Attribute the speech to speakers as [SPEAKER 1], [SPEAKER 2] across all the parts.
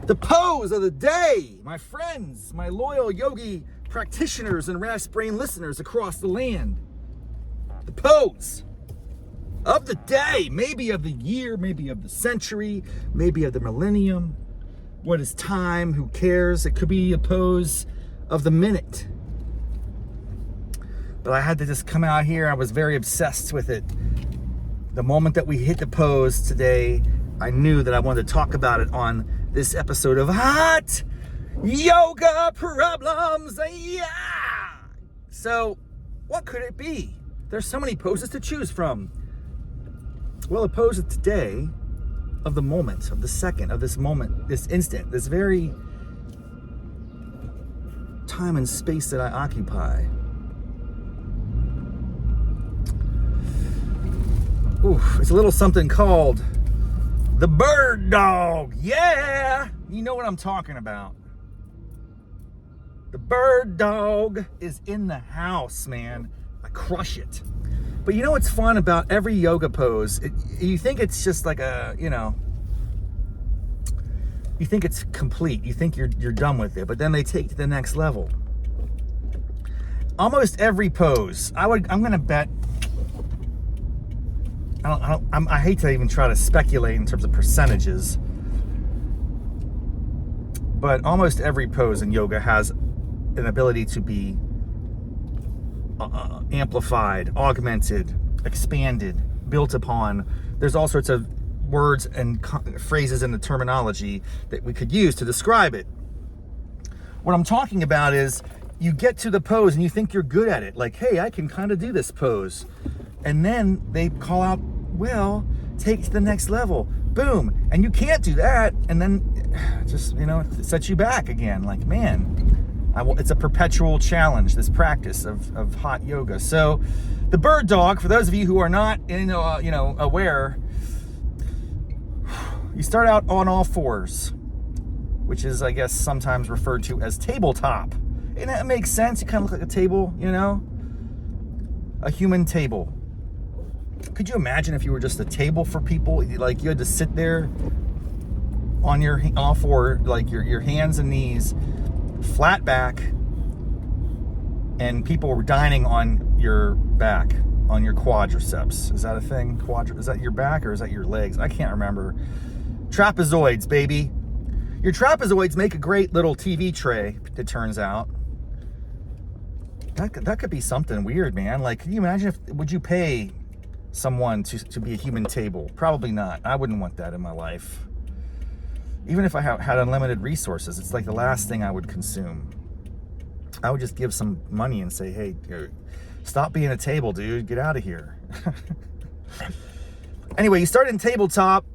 [SPEAKER 1] The pose of the day, my friends, my loyal yogi practitioners and Raff's Brain listeners across the land. The pose of the day, maybe of the year, maybe of the century, maybe of the millennium. What is time? Who cares? It could be a pose of the minute. But I had to just come out here. I was very obsessed with it. The moment that we hit the pose today, I knew that I wanted to talk about it on this episode of Hot Yoga Problems. Yeah! So, what could it be? There's so many poses to choose from. Well, a pose of today, of the moment, of the second, of this moment, this instant, this very time and space that I occupy. Oof, it's a little something called the bird dog. Yeah, you know what I'm talking about. The bird dog is in the house, man. I crush it. But you know what's fun about every yoga pose? You think it's just like you think it's complete. You think you're done with it, but then they take it to the next level. Almost every pose, I'm gonna bet. I hate to even try to speculate in terms of percentages, but almost every pose in yoga has an ability to be amplified, augmented, expanded, built upon. There's all sorts of words and phrases in the terminology that we could use to describe it. What I'm talking about is you get to the pose and you think you're good at it. Like, hey, I can kind of do this pose. And then they call out, well, take it to the next level. Boom. And you can't do that. And then just, it sets you back again. Like, man, it's a perpetual challenge, this practice of hot yoga. So the bird dog, for those of you who are not, aware, you start out on all fours, which is, I guess, sometimes referred to as tabletop. And that makes sense. You kind of look like a table, a human table. Could you imagine if you were just a table for people? Like you had to sit there on your all four, like your hands and knees, flat back, and people were dining on your back, on your quadriceps. Is that a thing? Is that your back or is that your legs? I can't remember. Trapezoids, baby. Your trapezoids make a great little TV tray, it turns out. That could be something weird, man. Like, can you imagine would you pay someone to be a human table? Probably not. I wouldn't want that in my life. Even if I had unlimited resources, it's like the last thing I would consume. I would just give some money and say, hey, stop being a table, dude. Get out of here. Anyway, you start in tabletop,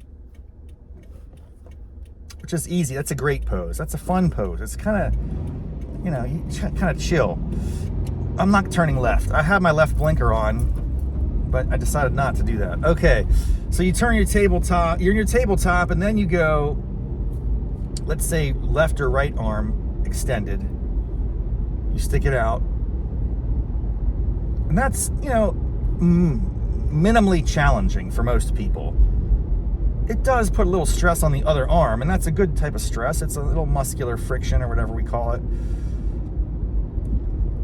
[SPEAKER 1] which is easy. That's a great pose. That's a fun pose. It's kind of, you kind of chill. I'm not turning left. I have my left blinker on, but I decided not to do that. Okay, so you turn your tabletop, you're in your tabletop, and then you go, let's say left or right arm extended. You stick it out. And that's, minimally challenging for most people. It does put a little stress on the other arm, and that's a good type of stress. It's a little muscular friction or whatever we call it.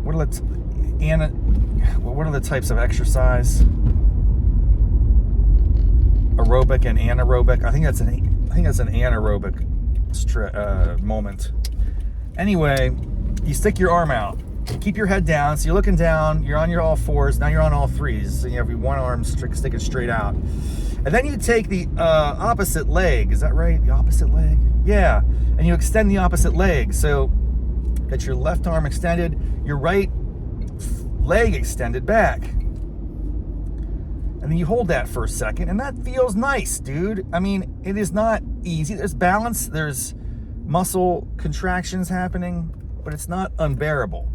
[SPEAKER 1] What are the types of exercise? Aerobic and anaerobic. I think that's an anaerobic moment. Anyway, you stick your arm out. You keep your head down. So you're looking down. You're on your all fours. Now you're on all threes. So you have your one arm sticking straight out. And then you take the opposite leg. Is that right? The opposite leg? Yeah. And you extend the opposite leg. So get your left arm extended, your right leg extended back. And then you hold that for a second, and that feels nice, dude. I mean, it is not easy. There's balance, there's muscle contractions happening, but it's not unbearable.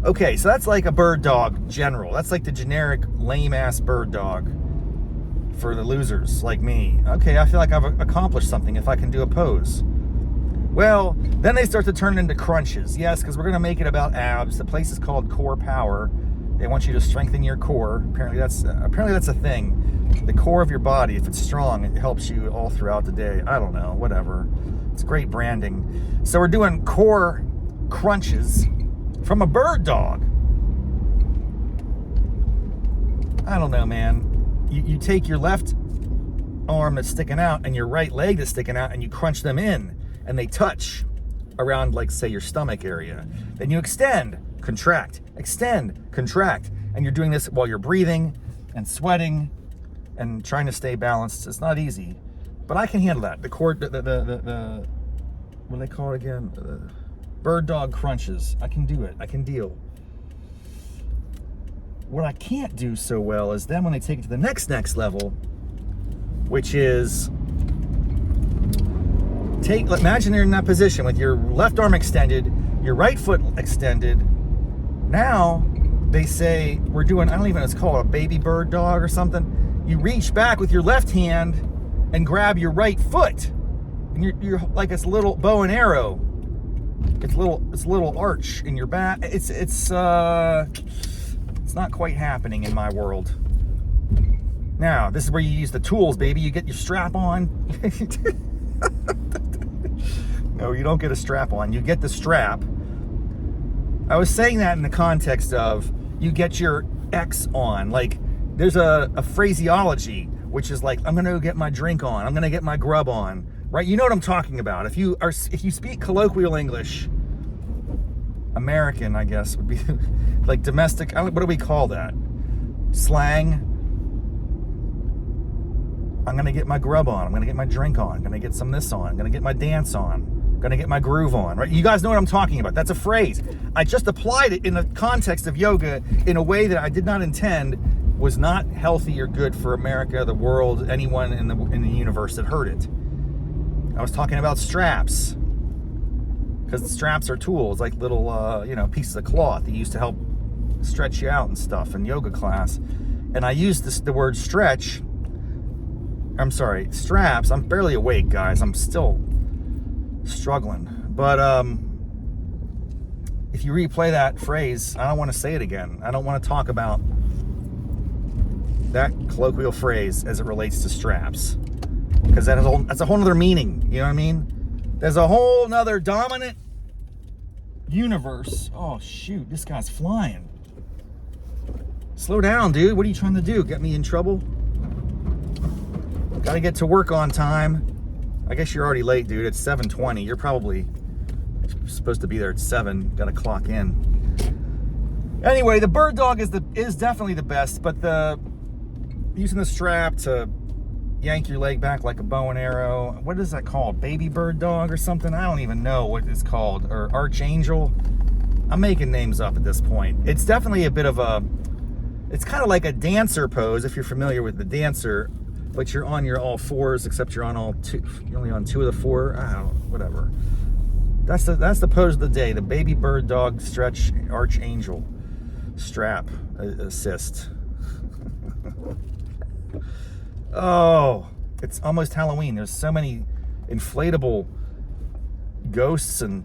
[SPEAKER 1] Okay, so that's like a bird dog general. That's like the generic lame-ass bird dog for the losers like me. Okay, I feel like I've accomplished something if I can do a pose. Well, then they start to turn into crunches. Yes, because we're going to make it about abs. The place is called Core Power. They want you to strengthen your core. Apparently that's a thing. The core of your body, if it's strong, it helps you all throughout the day. I don't know, whatever. It's great branding. So we're doing core crunches from a bird dog. I don't know, man. You take your left arm that's sticking out and your right leg that's sticking out, and you crunch them in, and they touch around, like, say, your stomach area. Then you extend, contract, extend, contract. And you're doing this while you're breathing and sweating and trying to stay balanced. It's not easy, but I can handle that. The cord, the what do they call it again? Bird dog crunches. I can do it. I can deal. What I can't do so well is then when they take it to the next level, which is imagine you're in that position with your left arm extended, your right foot extended. Now they say we're doing, I don't even know, it's called a baby bird dog or something. You reach back with your left hand and grab your right foot, and you're like it's a little bow and arrow. It's a little arch in your back. It's not quite happening in my world. Now, this is where you use the tools, baby. You get your strap on. No, you don't get a strap on. You get the strap. I was saying that in the context of you get your X on. Like, there's a phraseology, which is like, I'm going to get my drink on. I'm going to get my grub on. Right? You know what I'm talking about. If you speak colloquial English, American, I guess, would be like domestic. What do we call that? Slang. I'm going to get my grub on. I'm going to get my drink on. I'm going to get some this on. I'm going to get my dance on. I'm going to get my groove on. Right? You guys know what I'm talking about. That's a phrase. I just applied it in the context of yoga in a way that I did not intend, was not healthy or good for America, the world, anyone in the universe that heard it. I was talking about straps, because the straps are tools, like little pieces of cloth that used to help stretch you out and stuff in yoga class. And I used the word straps. I'm barely awake, guys. I'm still struggling. But if you replay that phrase, I don't want to say it again. I don't want to talk about that colloquial phrase as it relates to straps, because that's a whole other meaning. You know what I mean? There's a whole nother dominant universe. Oh shoot, this guy's flying. Slow down, dude. What are you trying to do? Get me in trouble? Gotta get to work on time. I guess you're already late, dude. It's 7:20. You're probably supposed to be there at 7. Gotta clock in. Anyway, the bird dog is definitely the best, but using the strap to yank your leg back like a bow and arrow. What is that called? Baby bird dog or something? I don't even know what it's called. Or archangel. I'm making names up at this point. It's definitely a bit of it's kind of like a dancer pose if you're familiar with the dancer, but you're on your all fours, except you're only on 2 of the 4. I don't know, whatever. That's the pose of the day. The baby bird dog stretch archangel strap assist. Oh, it's almost Halloween. There's so many inflatable ghosts and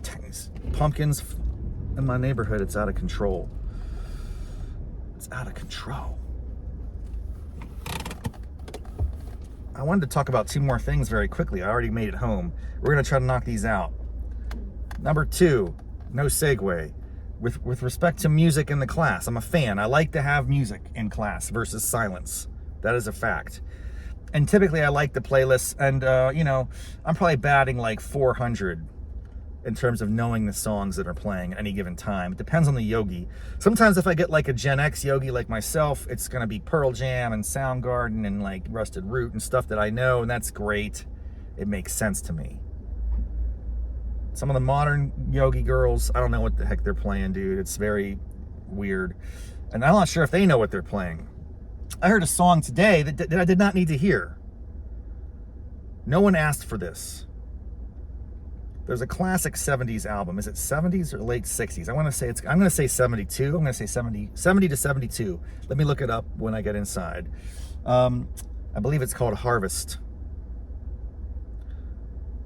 [SPEAKER 1] pumpkins in my neighborhood. It's out of control. It's out of control. I wanted to talk about 2 more things very quickly. I already made it home. We're going to try to knock these out. Number 2, no segue. With respect to music in the class, I'm a fan. I like to have music in class versus silence. That is a fact. And typically I like the playlists, and I'm probably batting like 400 in terms of knowing the songs that are playing at any given time. It depends on the yogi. Sometimes if I get like a Gen X yogi like myself, it's going to be Pearl Jam and Soundgarden and like Rusted Root and stuff that I know, and that's great. It makes sense to me. Some of the modern yogi girls, I don't know what the heck they're playing, dude. It's very weird. And I'm not sure if they know what they're playing. I heard a song today that I did not need to hear. No one asked for this. There's a classic 70s album. Is it 70s or late 60s? I'm going to say 72. I'm going to say 70 to 72. Let me look it up when I get inside. I believe it's called Harvest.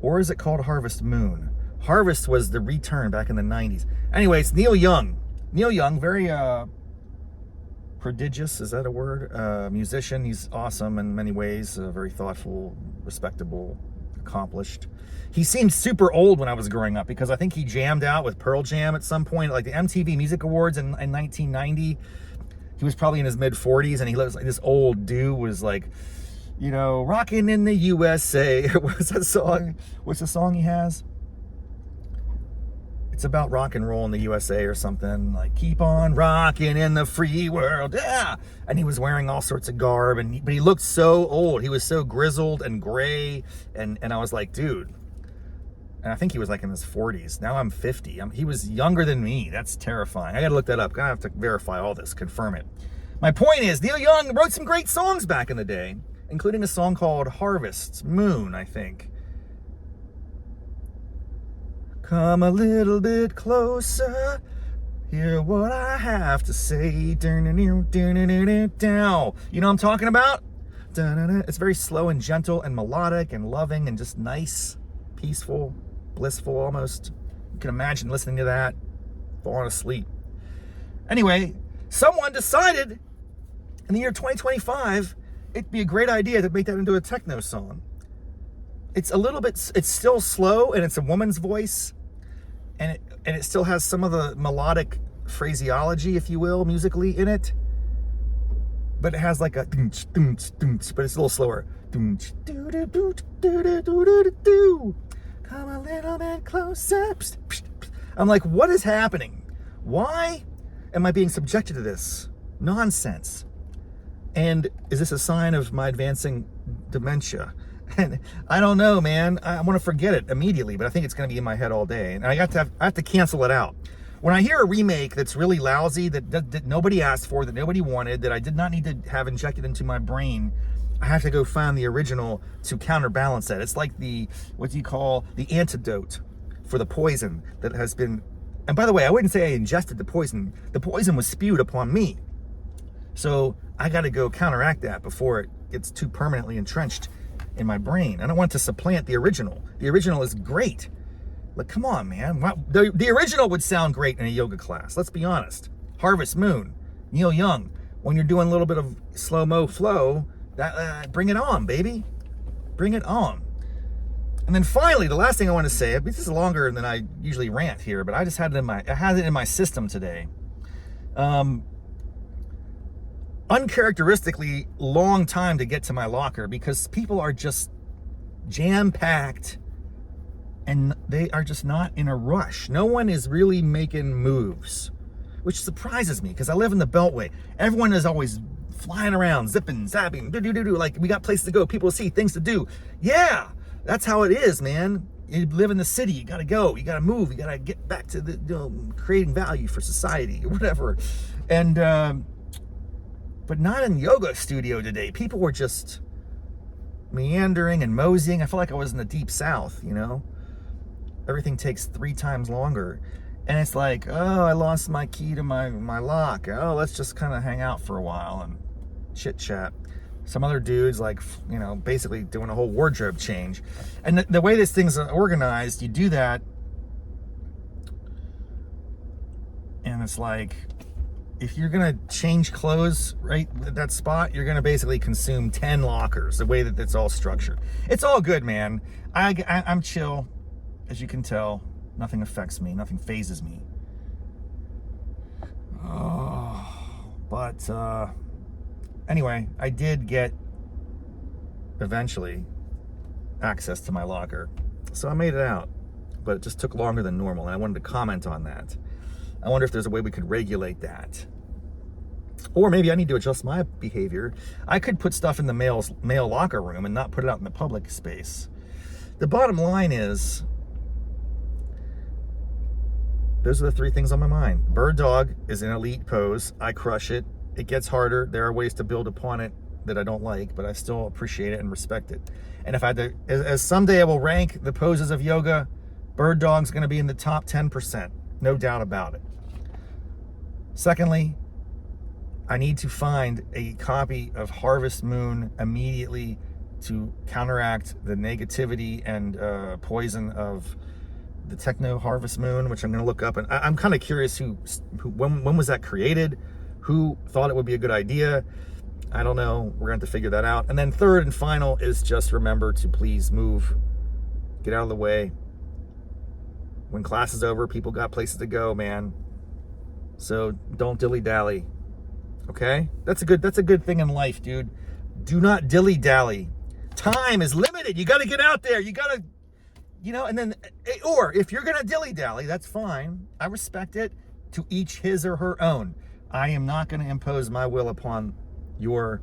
[SPEAKER 1] Or is it called Harvest Moon? Harvest was the return back in the 90s. Anyway, it's Neil Young. Neil Young, very prodigious, is that a word? Musician. He's awesome in many ways. Very thoughtful, respectable, accomplished. He seemed super old when I was growing up because I think he jammed out with Pearl Jam at some point, like the MTV Music Awards in 1990. He was probably in his mid-40s, and he looks like this old dude was like, you know, rocking in the USA. What's that song? What's the song he has? It's about rock and roll in the USA or something, like keep on rocking in the free world, yeah. And he was wearing all sorts of garb, but he looked so old. He was so grizzled and gray, and I was like, dude. And I think he was like in his 40s. Now I'm 50. He was younger than me. That's terrifying. I gotta look that up. I have to verify all this, confirm it. My point is, Neil Young wrote some great songs back in the day, including a song called Harvest Moon, I think. Come a little bit closer, hear what I have to say. You know what I'm talking about? It's very slow and gentle and melodic and loving and just nice, peaceful, blissful almost. You can imagine listening to that, falling asleep. Anyway, someone decided in the year 2025, it'd be a great idea to make that into a techno song. It's a little bit, it's still slow, and it's a woman's voice, and it still has some of the melodic phraseology, if you will, musically in it. But it has like a but it's a little slower. Come a little bit closer. I'm like, what is happening? Why am I being subjected to this nonsense? And is this a sign of my advancing dementia? And I don't know, man. I want to forget it immediately, but I think it's going to be in my head all day. And I have to cancel it out. When I hear a remake that's really lousy, that nobody asked for, that nobody wanted, that I did not need to have injected into my brain, I have to go find the original to counterbalance that. It's like the antidote for the poison that has been... And by the way, I wouldn't say I ingested the poison. The poison was spewed upon me. So I got to go counteract that before it gets too permanently entrenched in my brain. I don't want to supplant the original. The original is great. Like, come on, man. The original would sound great in a yoga class. Let's be honest. Harvest Moon, Neil Young. When you're doing a little bit of slow-mo flow, bring it on, baby. Bring it on. And then finally, the last thing I want to say, this is longer than I usually rant here, but I just had it in my system today. Uncharacteristically long time to get to my locker because people are just jam-packed and they are just not in a rush. No one is really making moves, which surprises me because I live in the Beltway. Everyone is always flying around, zipping, zapping, like we got places to go, people to see, things to do. Yeah, that's how it is, man. You live in the city, you gotta go, you gotta move, you gotta get back to creating value for society or whatever. And but not in yoga studio today. People were just meandering and moseying. I felt like I was in the deep south, you know? Everything takes 3 times longer. And it's like, oh, I lost my key to my lock. Oh, let's just kind of hang out for a while and chit chat. Some other dudes, like, you know, basically doing a whole wardrobe change. And the way this thing's organized, you do that, and it's like, if you're gonna change clothes right at that spot, you're gonna basically consume 10 lockers, the way that it's all structured. It's all good, man. I'm chill, as you can tell. Nothing affects me, nothing phases me. But anyway, I did get eventually access to my locker, so I made it out, but it just took longer than normal, and I wanted to comment on that. I wonder if there's a way we could regulate that. Or maybe I need to adjust my behavior. I could put stuff in the male locker room and not put it out in the public space. The bottom line is, those are the 3 things on my mind. Bird dog is an elite pose. I crush it. It gets harder. There are ways to build upon it that I don't like, but I still appreciate it and respect it. And if I had to, as someday I will rank the poses of yoga, bird dog's going to be in the top 10%. No doubt about it. Secondly, I need to find a copy of Harvest Moon immediately to counteract the negativity and poison of the Techno Harvest Moon, which I'm going to look up. And I'm kind of curious when was that created? Who thought it would be a good idea? I don't know. We're going to have to figure that out. And then third and final is just remember to please move Get out of the way. When class is over, people got places to go, man. So don't dilly-dally. Okay? That's a good thing in life, dude. Do not dilly-dally. Time is limited. You got to get out there. You got to, and then, or if you're going to dilly-dally, that's fine. I respect it. To each his or her own. I am not going to impose my will upon your,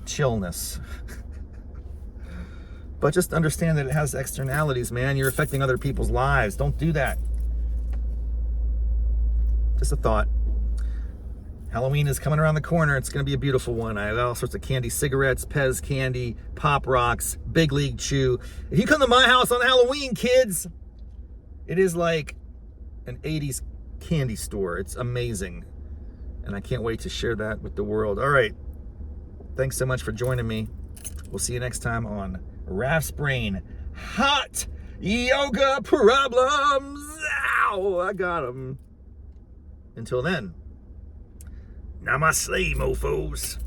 [SPEAKER 1] chillness. But just understand that it has externalities, man. You're affecting other people's lives. Don't do that. Just a thought. Halloween is coming around the corner. It's going to be a beautiful one. I have all sorts of candy, cigarettes, Pez candy, Pop Rocks, Big League Chew. If you come to my house on Halloween, kids, it is like an 80s candy store. It's amazing. And I can't wait to share that with the world. All right. Thanks so much for joining me. We'll see you next time on Raff's Brain. Hot yoga problems. Ow, I got them. Until then, namaste, mofos.